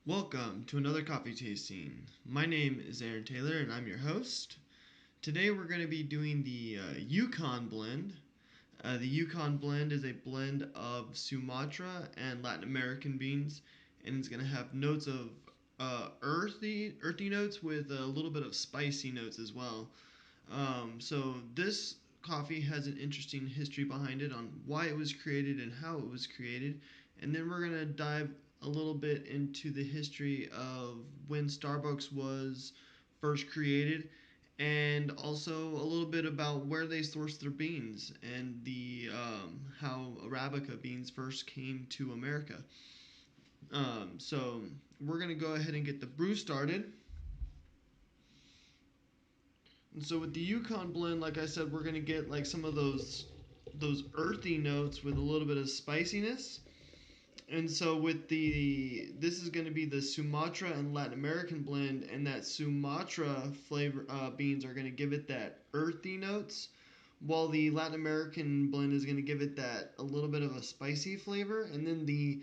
Welcome to another coffee tasting. My name is Aaron Taylor and I'm your host. Today we're going to be doing the Yukon blend. The Yukon blend is a blend of Sumatra and Latin American beans, and it's going to have notes of earthy notes with a little bit of spicy notes as well. So this coffee has an interesting history behind it on why it was created and how it was created, and then we're gonna dive a little bit into the history of when Starbucks was first created, and also a little bit about where they sourced their beans and the how Arabica beans first came to America. So we're gonna go ahead and get the brew started. And so with the Yukon blend, like I said, we're gonna get like some of those earthy notes with a little bit of spiciness. And so with the this is going to be the Sumatra and Latin American blend, and that Sumatra flavor beans are going to give it that earthy notes, while the Latin American blend is going to give it that a little bit of a spicy flavor, and then the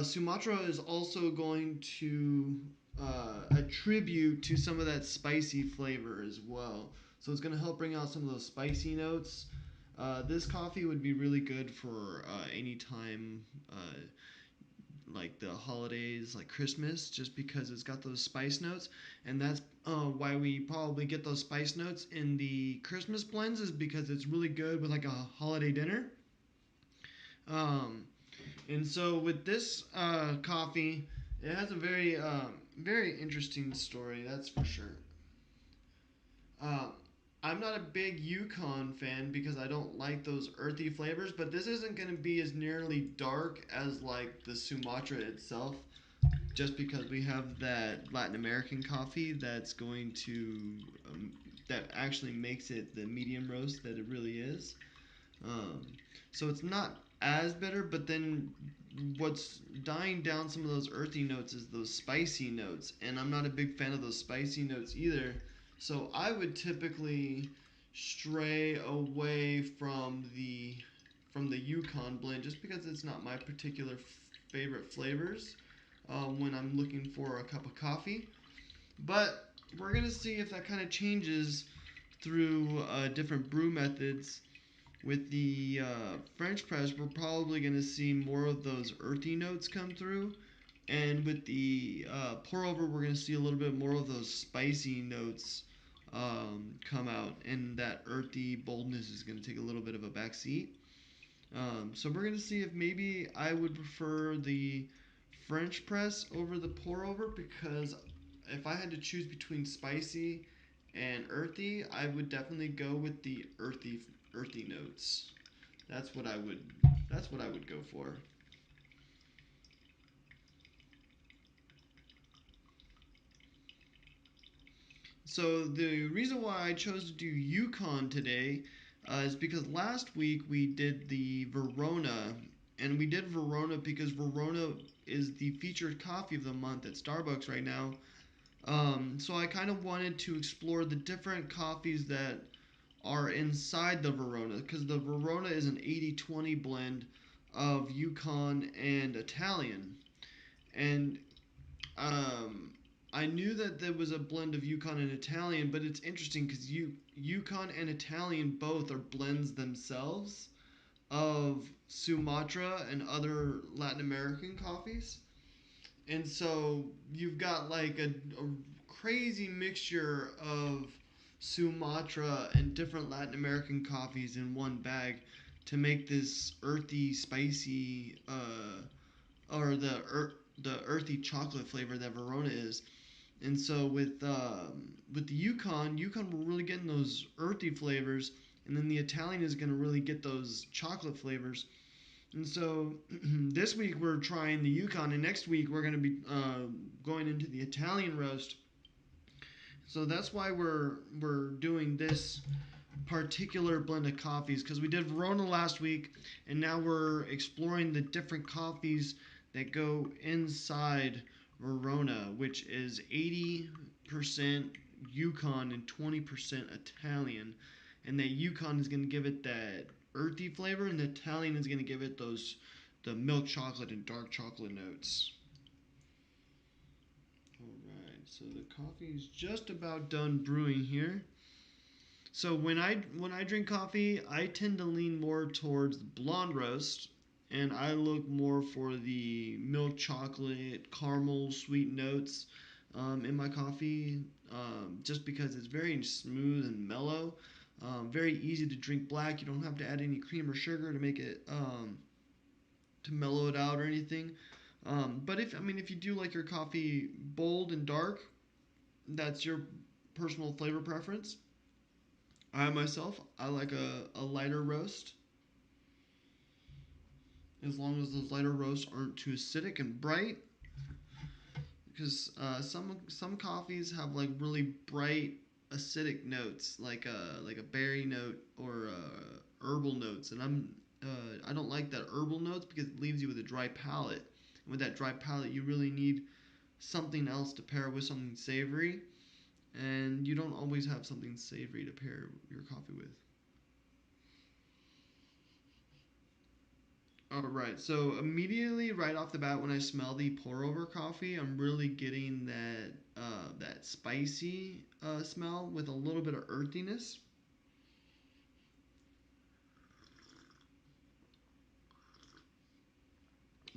Sumatra is also going to attribute to some of that spicy flavor as well. So it's going to help bring out some of those spicy notes. This coffee would be really good for any time, like the holidays, like Christmas, just because it's got those spice notes, and that's why we probably get those spice notes in the Christmas blends, is because it's really good with like a holiday dinner. Um, and so with this coffee, it has a very interesting story. That's for sure. Um, I'm not a big Yukon fan because I don't like those earthy flavors, but this isn't going to be as nearly dark as like the Sumatra itself, just because we have that Latin American coffee that's going to that actually makes it the medium roast that it really is. Um, so it's not as bitter, but then what's dying down some of those earthy notes is those spicy notes, and I'm not a big fan of those spicy notes either. So I would typically stray away from the Yukon blend just because it's not my particular favorite flavors when I'm looking for a cup of coffee. But we're gonna see if that kind of changes through different brew methods. With the French press, we're probably going to see more of those earthy notes come through. And with the pour over, we're going to see a little bit more of those spicy notes come out. And that earthy boldness is going to take a little bit of a back seat. So we're going to see if maybe I would prefer the French press over the pour over, because if I had to choose between spicy and earthy, I would definitely go with the earthy notes. That's what I would that's what I would go for. So the reason why I chose to do Yukon today is because last week we did the Verona, and we did Verona because Verona is the featured coffee of the month at Starbucks right now. So I kind of wanted to explore the different coffees that are inside the Verona, because the Verona is an 80-20 blend of Yukon and Italian. And um, I knew that there was a blend of Yukon and Italian, but it's interesting because Yukon and Italian both are blends themselves of Sumatra and other Latin American coffees. And so you've got like a crazy mixture of Sumatra and different Latin American coffees in one bag to make this earthy, spicy, or the earthy chocolate flavor that Verona is. And so with the Yukon we're really getting those earthy flavors, and then the Italian is going to really get those chocolate flavors. And so this week we're trying the Yukon, and next week we're going to be going into the Italian roast. So that's why we're doing this particular blend of coffees, because we did Verona last week, and now we're exploring the different coffees that go inside Verona, which is 80% Yukon and 20% Italian. And that Yukon is going to give it that earthy flavor, and the Italian is going to give it the milk chocolate and dark chocolate notes. So the coffee is just about done brewing here. So when I drink coffee, I tend to lean more towards blonde roast, and I look more for the milk chocolate, caramel, sweet notes in my coffee, just because it's very smooth and mellow. Very easy to drink black. You don't have to add any cream or sugar to make it to mellow it out or anything. But if you do like your coffee bold and dark, that's your personal flavor preference. I myself, I like a lighter roast, as long as those lighter roasts aren't too acidic and bright. Because some coffees have like really bright acidic notes, like a berry note or herbal notes, and I don't like that herbal notes because it leaves you with a dry palate. And with that dry palate, you really need something else to pair with something savory, and you don't always have something savory to pair your coffee with. All right. So immediately, right off the bat, when I smell the pour over coffee, I'm really getting that spicy smell with a little bit of earthiness.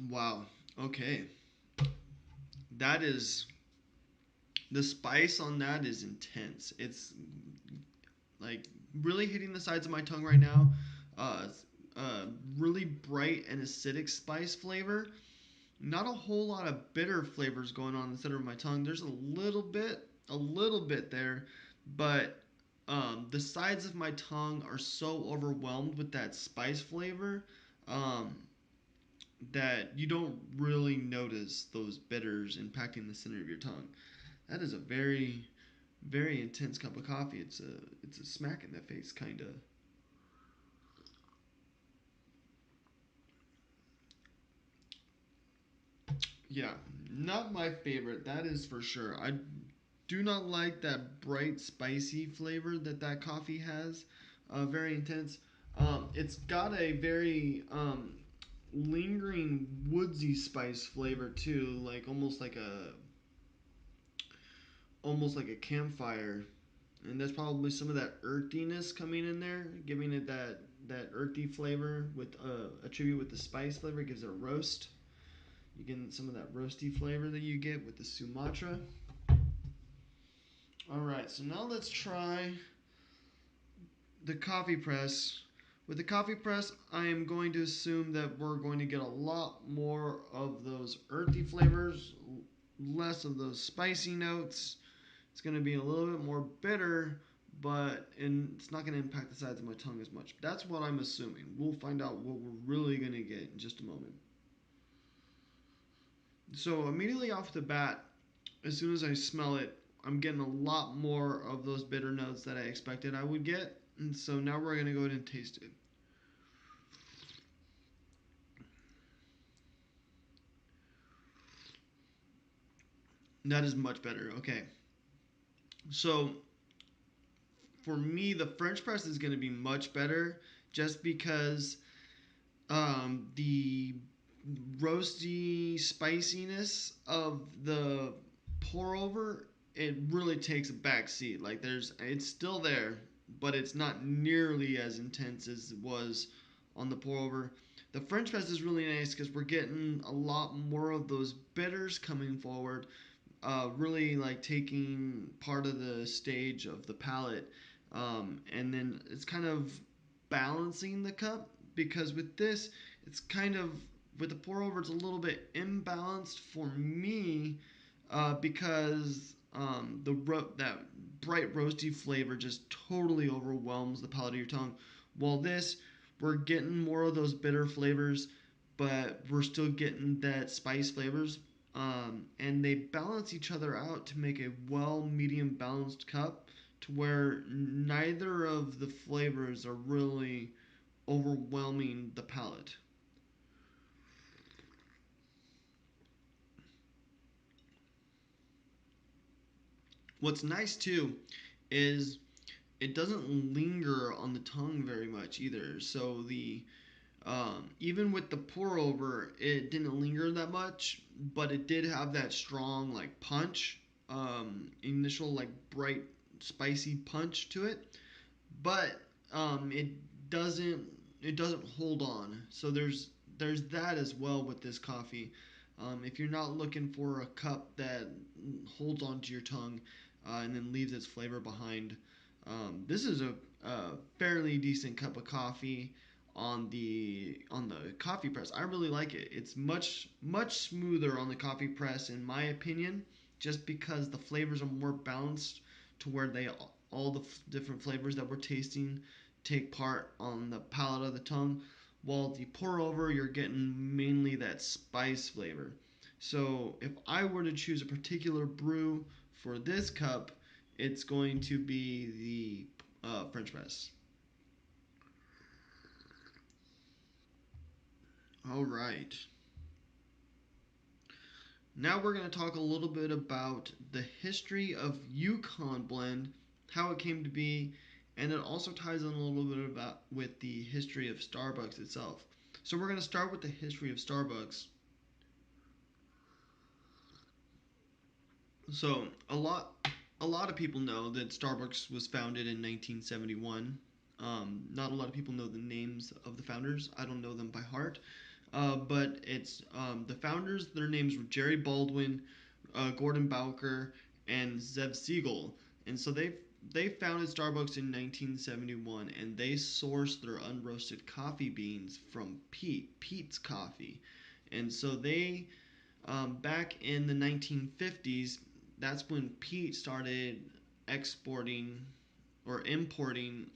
Wow. Okay. That is the spice on that is intense. It's like really hitting the sides of my tongue right now. Uh, really bright and acidic spice flavor. Not a whole lot of bitter flavors going on in the center of my tongue. There's a little bit there, but the sides of my tongue are so overwhelmed with that spice flavor um, that you don't really notice those bitters impacting the center of your tongue. That is a very, very intense cup of coffee. It's a smack in the face kind of. Yeah, not my favorite. That is for sure. I do not like that bright, spicy flavor that coffee has. Very intense. It's got a very lingering woodsy spice flavor too, like almost like a campfire. And there's probably some of that earthiness coming in there, giving it that earthy flavor with a tribute with the spice flavor. It gives it a roast. You get some of that roasty flavor that you get with the Sumatra. All right, so now let's try the coffee press. With the coffee press, I am going to assume that we're going to get a lot more of those earthy flavors, less of those spicy notes. It's going to be a little bit more bitter, but it's not going to impact the sides of my tongue as much. That's what I'm assuming. We'll find out what we're really going to get in just a moment. So immediately off the bat, as soon as I smell it, I'm getting a lot more of those bitter notes that I expected I would get. And so now we're going to go ahead and taste it. That is much better. Okay. So for me, the French press is going to be much better just because the roasty spiciness of the pour over, it really takes a back seat. Like it's still there, but it's not nearly as intense as it was on the pour over. The French press is really nice because we're getting a lot more of those bitters coming forward, really like taking part of the stage of the palate, and then it's kind of balancing the cup because with this, it's kind of with the pour over, it's a little bit imbalanced for me because that bright roasty flavor just totally overwhelms the palate of your tongue. While this, we're getting more of those bitter flavors, but we're still getting that spice flavors. And they balance each other out to make a well medium balanced cup to where neither of the flavors are really overwhelming the palate. What's nice too is it doesn't linger on the tongue very much either. So the even with the pour over, it didn't linger that much, but it did have that strong like punch. initial like bright spicy punch to it, but it doesn't it doesn't hold on. So there's that as well with this coffee. If you're not looking for a cup that holds onto your tongue and then leaves its flavor behind, this is a fairly decent cup of coffee on the coffee press. I really like it. It's much smoother on the coffee press in my opinion, just because the flavors are more balanced to where they all the different flavors that we're tasting take part on the palate of the tongue. While the pour over, you're getting mainly that spice flavor. So if I were to choose a particular brew for this cup, it's going to be the French press. All right. Now we're going to talk a little bit about the history of Yukon blend, how it came to be, and it also ties in a little bit about with the history of Starbucks itself. So we're going to start with the history of Starbucks. So a lot of people know that Starbucks was founded in 1971. Not a lot of people know the names of the founders. I don't know them by heart. But it's the founders. Their names were Jerry Baldwin, Gordon Bowker, and Zev Siegel. And so they founded Starbucks in 1971, and they sourced their unroasted coffee beans from Pete's Coffee. And so they back in the 1950s, that's when Pete started exporting or importing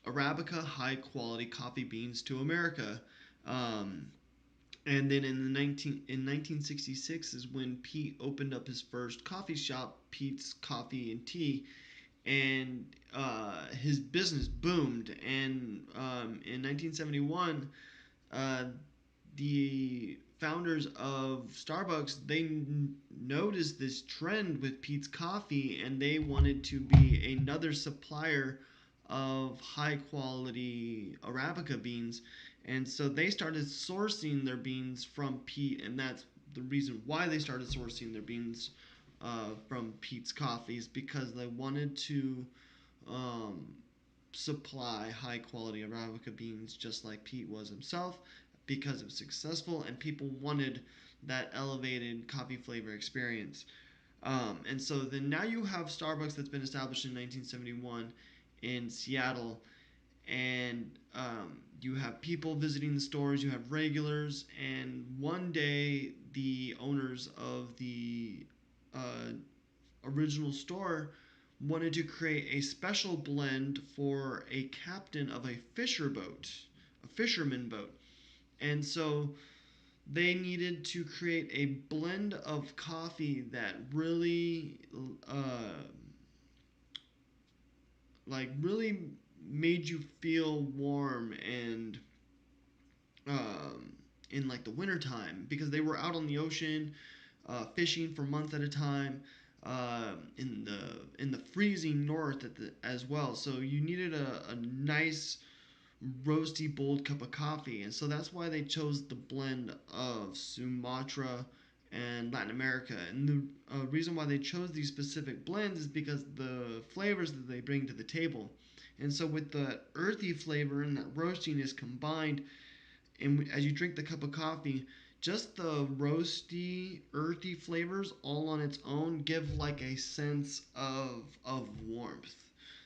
Arabica high quality coffee beans to America. Um, and then in 1966 is when Pete opened up his first coffee shop, Pete's Coffee and Tea, and his business boomed. And in 1971, uh, the founders of Starbucks noticed this trend with Pete's Coffee, and they wanted to be another supplier of high quality Arabica beans. And so they started sourcing their beans from Pete, and that's the reason why they started sourcing their beans from Pete's Coffees, because they wanted to um, supply high quality Arabica beans just like Pete was himself, because it was successful and people wanted that elevated coffee flavor experience. And so then now you have Starbucks that's been established in 1971 in Seattle, and you have people visiting the stores, you have regulars, and one day the owners of the uh, original store wanted to create a special blend for a captain of a fisher boat, a fisherman boat. And so they needed to create a blend of coffee that really uh, really made you feel warm and um, in like the wintertime, because they were out on the ocean fishing for months at a time in the freezing north as well. So you needed a nice roasty bold cup of coffee, and so that's why they chose the blend of Sumatra and Latin America. And the reason why they chose these specific blends is because the flavors that they bring to the table. And so with the earthy flavor and that roastiness combined, and as you drink the cup of coffee, just the roasty, earthy flavors all on its own give like a sense of warmth.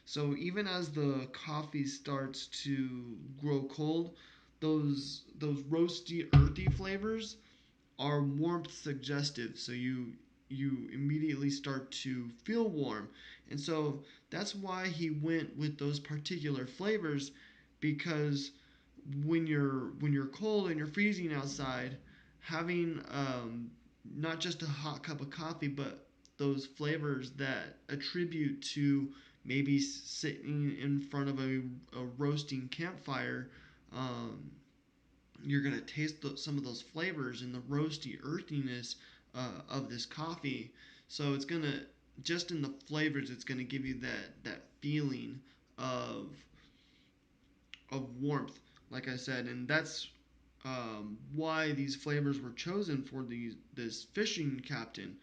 So even as the coffee starts to grow cold, those roasty, earthy flavors are warmth suggestive. So you immediately start to feel warm. And so that's why he went with those particular flavors, because when you're cold and you're freezing outside, having not just a hot cup of coffee, but those flavors that attribute to maybe sitting in front of a roasting campfire, um, you're gonna taste some of those flavors and the roasty earthiness of this coffee. So it's gonna, just in the flavors, it's gonna give you that feeling of warmth, like I said, and that's why these flavors were chosen for this fishing captain.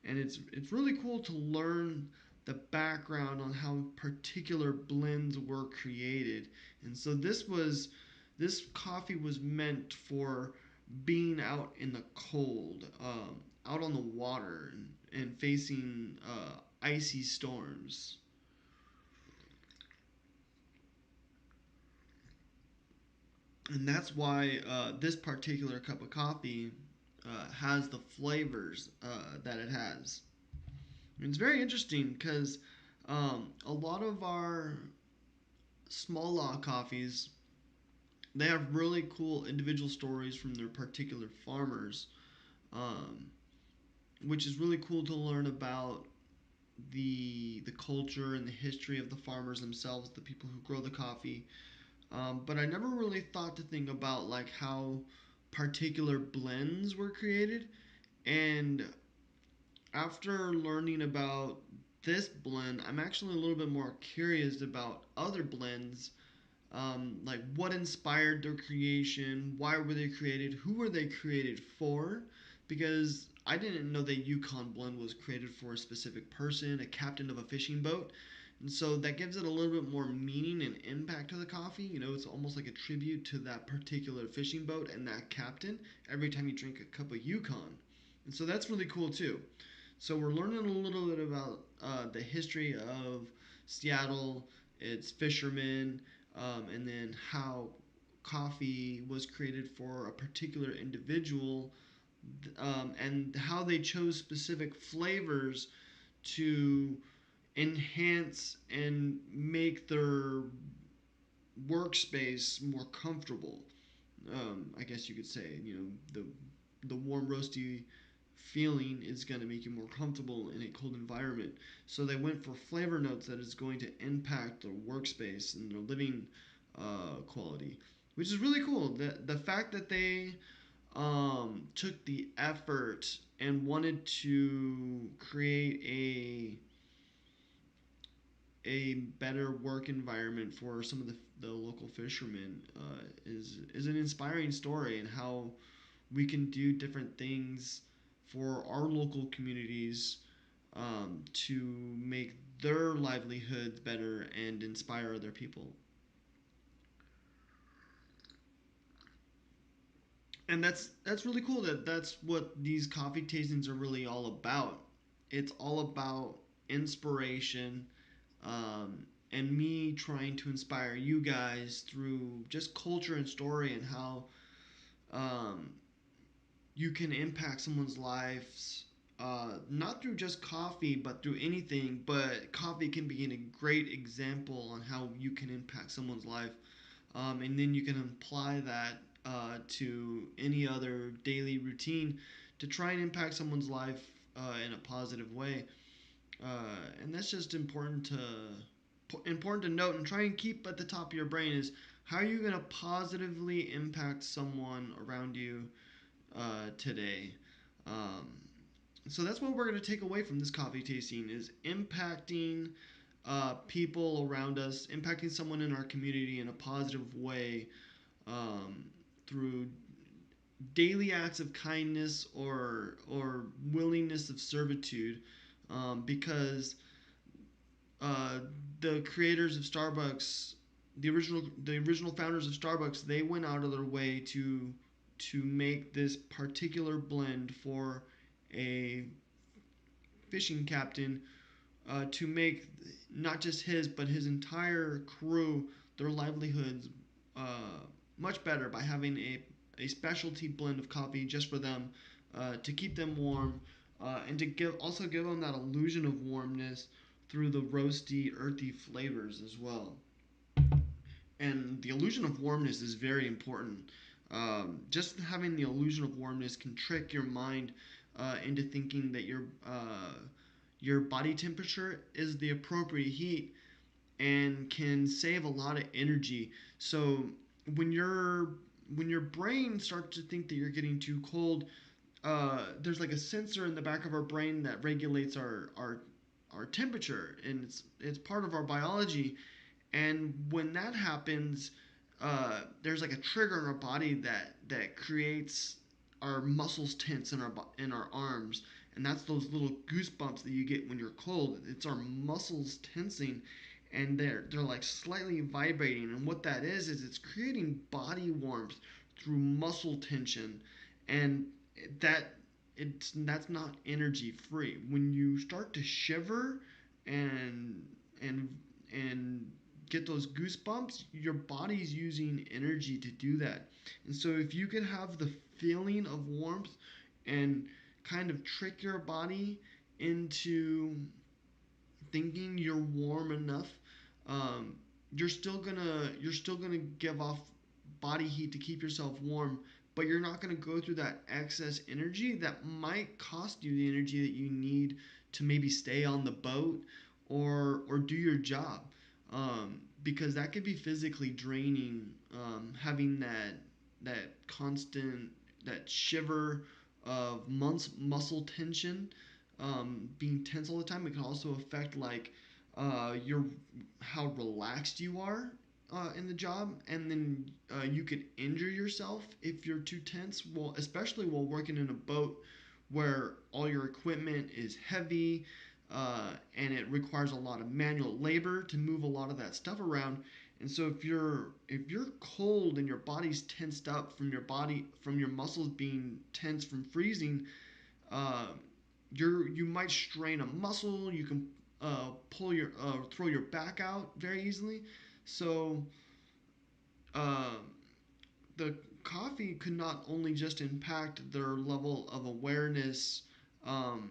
and it's really cool to learn the background on how particular blends were created. And so this coffee was meant for being out in the cold, out on the water, and facing icy storms. And that's why this particular cup of coffee has the flavors that it has. And it's very interesting because a lot of our small lot coffees, they have really cool individual stories from their particular farmers, um, which is really cool to learn about the culture and the history of the farmers themselves, the people who grow the coffee. But I never really thought to think about like how particular blends were created. And after learning about this blend, I'm actually a little bit more curious about other blends, like what inspired their creation, why were they created, who were they created for, because I didn't know that Yukon blend was created for a specific person, a captain of a fishing boat. And so that gives it a little bit more meaning and impact to the coffee. You know, it's almost like a tribute to that particular fishing boat and that captain every time you drink a cup of Yukon. And so that's really cool too. So we're learning a little bit about the history of Seattle, its fishermen, and then how coffee was created for a particular individual, and how they chose specific flavors to enhance and make their workspace more comfortable. I guess you could say, you know, the warm roasty feeling is going to make you more comfortable in a cold environment. So they went for flavor notes that is going to impact their workspace and their living quality, which is really cool. The fact that they took the effort and wanted to create a better work environment for some of the local fishermen is an inspiring story, and how we can do different things for our local communities to make their livelihoods better and inspire other people. And that's really cool that that's what these coffee tastings are really all about. It's all about inspiration, and me trying to inspire you guys through just culture and story, and how um, you can impact someone's lives, not through just coffee but through anything. But coffee can be a great example on how you can impact someone's life, and then you can apply that to any other daily routine to try and impact someone's life in a positive way. And that's just important to note and try and keep at the top of your brain is how are you going to positively impact someone around you today. Um, so that's what we're going to take away from this coffee tasting is impacting people around us, impacting someone in our community in a positive way, um, through daily acts of kindness or willingness of servitude, because uh, the creators of Starbucks, the original founders of Starbucks, they went out of their way to make this particular blend for a fishing captain, to make not just his but his entire crew their livelihoods uh, much better by having a specialty blend of coffee just for them, to keep them warm, and to give them that illusion of warmness through the roasty, earthy flavors as well. And the illusion of warmness is very important. Just having the illusion of warmness can trick your mind into thinking that your body temperature is the appropriate heat and can save a lot of energy. So when your when your brain starts to think that you're getting too cold, there's like a sensor in the back of our brain that regulates our temperature, and it's part of our biology. And when that happens, there's like a trigger in our body that creates our muscles tense in our arms, and that's those little goosebumps that you get when you're cold. It's our muscles tensing, and they're like slightly vibrating. And what that is it's creating body warmth through muscle tension, and that that's not energy free. When you start to shiver and and and get those goosebumps, your body's using energy to do that. And so if you can have the feeling of warmth and kind of trick your body into thinking you're warm enough, um, you're still gonna give off body heat to keep yourself warm, but you're not gonna go through that excess energy that might cost you the energy that you need to maybe stay on the boat or do your job, because that could be physically draining. Having that constant that shiver of muscle tension, being tense all the time. It can also affect like your how relaxed you are in the job, and then you could injure yourself if you're too tense. Well, especially while working in a boat where all your equipment is heavy, and it requires a lot of manual labor to move a lot of that stuff around. And so if you're cold and your body's tensed up from your muscles being tense from freezing, uh, you might strain a muscle. You can pull your throw your back out very easily. So uh, the coffee could not only just impact their level of awareness, um,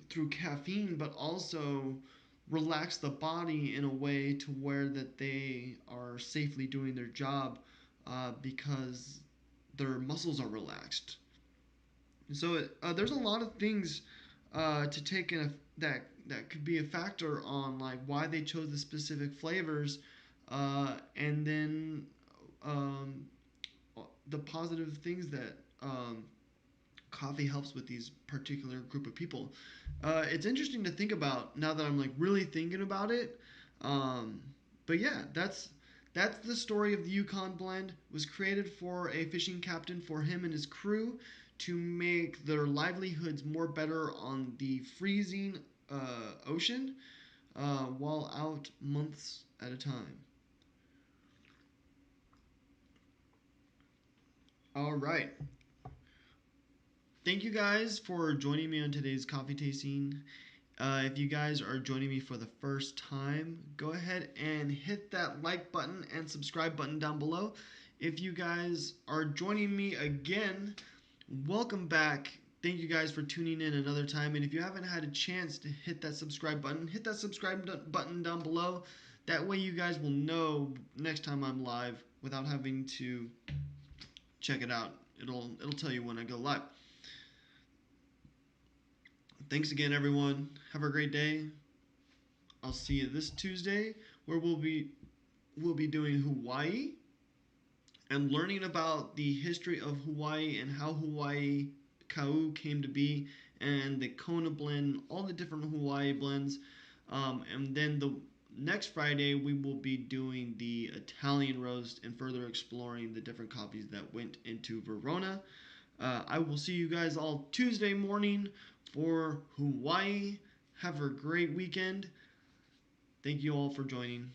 through caffeine, but also relax the body in a way to where that they are safely doing their job, because their muscles are relaxed. So there's a lot of things to take in that could be a factor on like why they chose the specific flavors, and then um, the positive things that coffee helps with these particular group of people. It's interesting to think about now that I'm like really thinking about it. Um, but yeah, that's the story of the Yukon blend. It was created for a fishing captain for him and his crew to make their livelihoods more better on the freezing ocean, while out months at a time. All right. Thank you guys for joining me on today's coffee tasting. If you guys are joining me for the first time, go ahead and hit that like button and subscribe button down below. If you guys are joining me again, welcome back. Thank you guys for tuning in another time. And if you haven't had a chance to hit that subscribe button, hit that subscribe button down below. That way you guys will know next time I'm live without having to check it out. It'll tell you when I go live. Thanks again, everyone. Have a great day. I'll see you this Tuesday, where we'll be doing Hawaii and learning about the history of Hawaii and how Hawaii Kau came to be, and the Kona blend, all the different Hawaii blends. And then the next Friday we will be doing the Italian roast and further exploring the different coffees that went into Verona. I will see you guys all Tuesday morning for Hawaii. Have a great weekend. Thank you all for joining.